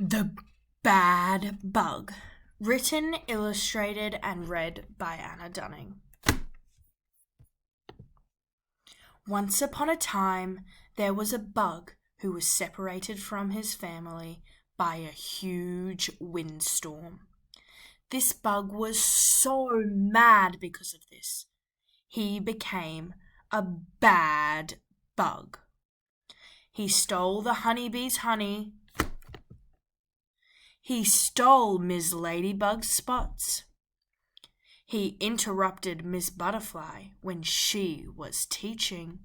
The Bad Bug. Written, illustrated, and read by Anna Dunning. Once upon a time, there was a bug who was separated from his family by a huge windstorm. This bug was so mad because of this. He became a bad bug. He stole the honeybee's honey. He stole Miss Ladybug's spots. He interrupted Miss Butterfly when she was teaching.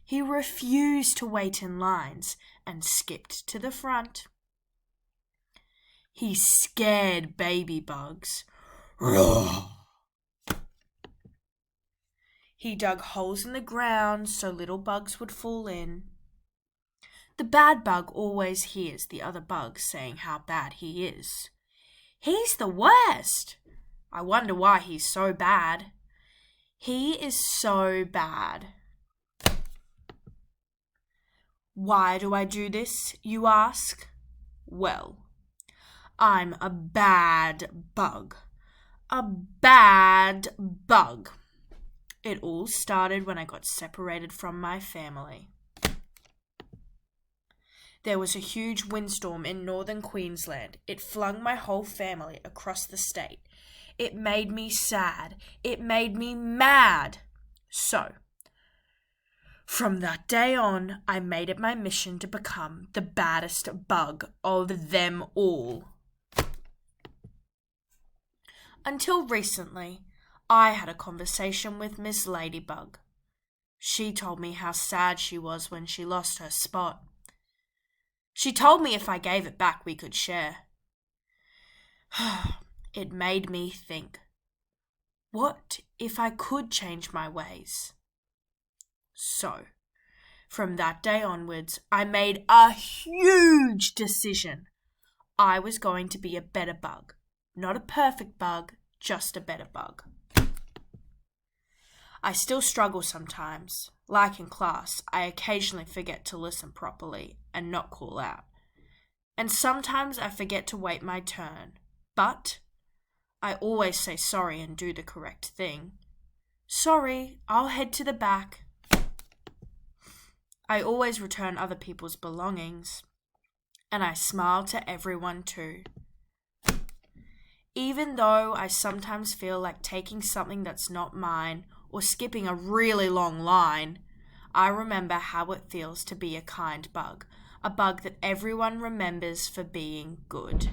He refused to wait in lines and skipped to the front. He scared baby bugs. Roar. He dug holes in the ground so little bugs would fall in. The bad bug always hears the other bugs saying how bad he is. He's the worst. I wonder why he's so bad. He is so bad. Why do I do this, you ask? Well, I'm a bad bug. A bad bug. It all started when I got separated from my family. There was a huge windstorm in northern Queensland. It flung my whole family across the state. It made me sad. It made me mad. So, from that day on, I made it my mission to become the baddest bug of them all. Until recently, I had a conversation with Miss Ladybug. She told me how sad she was when she lost her spot. She told me if I gave it back, we could share. It made me think, what if I could change my ways? So, from that day onwards, I made a huge decision. I was going to be a better bug. Not a perfect bug, just a better bug. I still struggle sometimes. Like in class, I occasionally forget to listen properly and not call out. And sometimes I forget to wait my turn. But I always say sorry and do the correct thing. Sorry, I'll head to the back. I always return other people's belongings. And I smile to everyone too. Even though I sometimes feel like taking something that's not mine or skipping a really long line, I remember how it feels to be a kind bug, a bug that everyone remembers for being good.